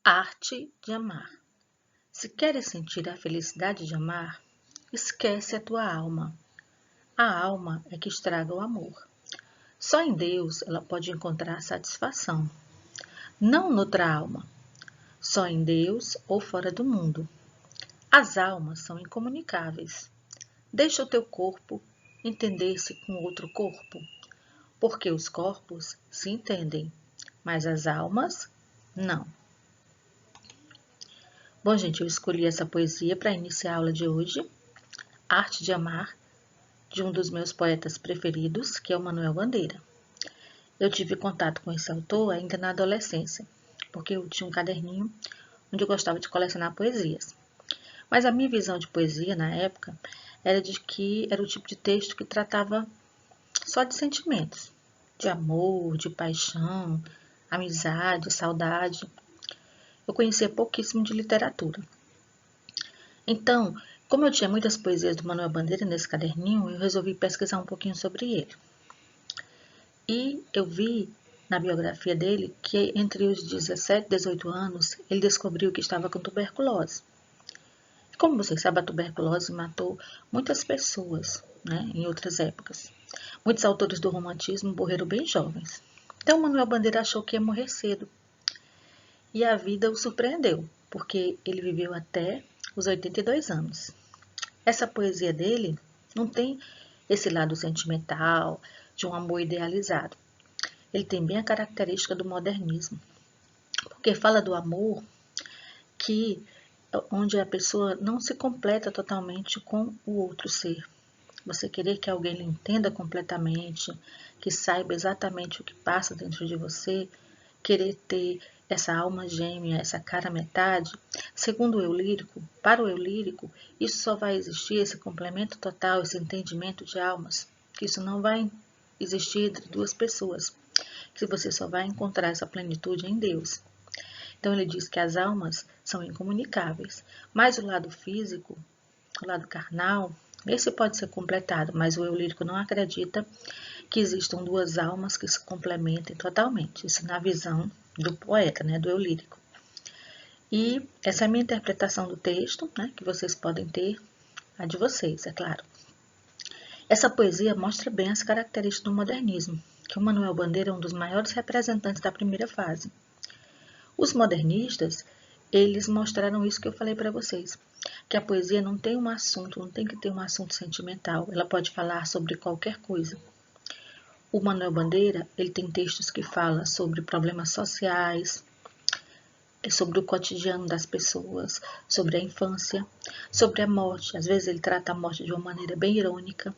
Arte de amar. Se queres sentir a felicidade de amar, esquece a tua alma. A alma é que estraga o amor. Só em Deus ela pode encontrar satisfação. Não noutra alma. Só em Deus ou fora do mundo. As almas são incomunicáveis. Deixa o teu corpo entender-se com outro corpo, porque os corpos se entendem, mas as almas não. Bom, gente, eu escolhi essa poesia para iniciar a aula de hoje, Arte de Amar, de um dos meus poetas preferidos, que é o Manuel Bandeira. Eu tive contato com esse autor ainda na adolescência, porque eu tinha um caderninho onde eu gostava de colecionar poesias. Mas a minha visão de poesia na época era de que era o tipo de texto que tratava só de sentimentos, de amor, de paixão, amizade, saudade. Eu conhecia pouquíssimo de literatura. Então, como eu tinha muitas poesias do Manuel Bandeira nesse caderninho, eu resolvi pesquisar um pouquinho sobre ele. E eu vi na biografia dele que entre os 17 e 18 anos, ele descobriu que estava com tuberculose. Como vocês sabem, a tuberculose matou muitas pessoas, né, em outras épocas. Muitos autores do romantismo morreram bem jovens. Então, Manuel Bandeira achou que ia morrer cedo. E a vida o surpreendeu, porque ele viveu até os 82 anos. Essa poesia dele não tem esse lado sentimental, de um amor idealizado. Ele tem bem a característica do modernismo, porque fala do amor onde a pessoa não se completa totalmente com o outro ser. Você querer que alguém lhe entenda completamente, que saiba exatamente o que passa dentro de você, querer ter essa alma gêmea, essa cara metade, segundo o eu lírico, para o eu lírico, isso só vai existir, esse complemento total, esse entendimento de almas, que isso não vai existir entre duas pessoas, que você só vai encontrar essa plenitude em Deus. Então ele diz que as almas são incomunicáveis, mas o lado físico, o lado carnal, esse pode ser completado, mas o eu lírico não acredita que existam duas almas que se complementem totalmente. Isso na visão do poeta, né, do eu lírico. E essa é a minha interpretação do texto, né, que vocês podem ter a de vocês, é claro. Essa poesia mostra bem as características do modernismo, que o Manuel Bandeira é um dos maiores representantes da primeira fase. Os modernistas, eles mostraram isso que eu falei para vocês, que a poesia não tem um assunto, não tem que ter um assunto sentimental, ela pode falar sobre qualquer coisa. O Manuel Bandeira, ele tem textos que falam sobre problemas sociais, sobre o cotidiano das pessoas, sobre a infância, sobre a morte. Às vezes ele trata a morte de uma maneira bem irônica,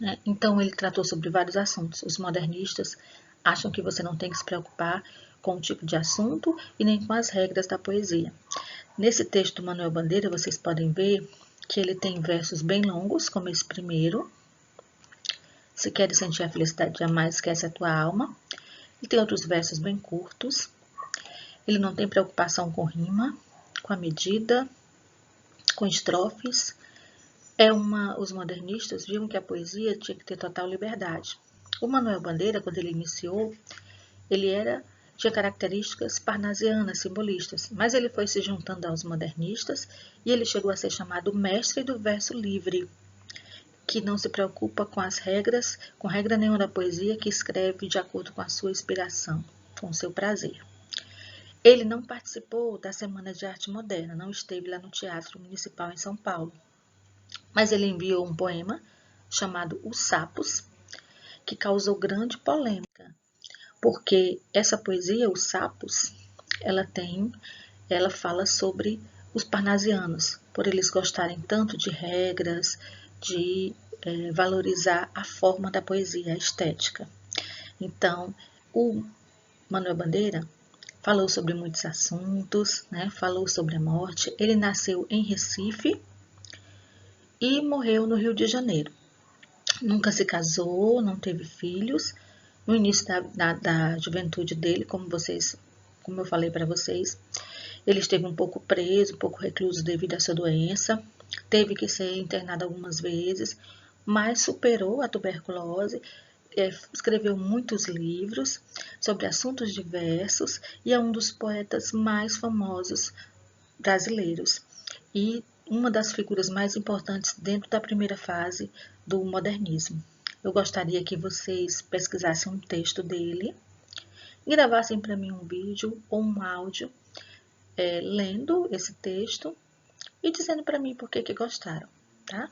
né? Então ele tratou sobre vários assuntos. Os modernistas acham que você não tem que se preocupar com o tipo de assunto e nem com as regras da poesia. Nesse texto do Manuel Bandeira, vocês podem ver que ele tem versos bem longos, como esse primeiro. Se queres sentir a felicidade de amar, esquece a tua alma. E tem outros versos bem curtos. Ele não tem preocupação com rima, com a medida, com estrofes. Os modernistas viam que a poesia tinha que ter total liberdade. O Manuel Bandeira, quando ele iniciou, tinha características parnasianas, simbolistas, mas ele foi se juntando aos modernistas e ele chegou a ser chamado mestre do verso livre, que não se preocupa com as regras, com regra nenhuma da poesia, que escreve de acordo com a sua inspiração, com o seu prazer. Ele não participou da Semana de Arte Moderna, não esteve lá no Teatro Municipal em São Paulo, mas ele enviou um poema chamado Os Sapos, que causou grande polêmica, porque essa poesia, Os Sapos, ela fala sobre os parnasianos, por eles gostarem tanto de regras, de valorizar a forma da poesia, a estética. Então, o Manuel Bandeira falou sobre muitos assuntos, né? Falou sobre a morte. Ele nasceu em Recife e morreu no Rio de Janeiro. Nunca se casou, não teve filhos. No início da juventude dele, como eu falei para vocês, ele esteve um pouco preso, um pouco recluso devido à sua doença. Teve que ser internado algumas vezes, mas superou a tuberculose escreveu muitos livros sobre assuntos diversos e é um dos poetas mais famosos brasileiros e uma das figuras mais importantes dentro da primeira fase do modernismo. Eu gostaria que vocês pesquisassem um texto dele e gravassem para mim um vídeo ou um áudio lendo esse texto e dizendo para mim por que gostaram, tá?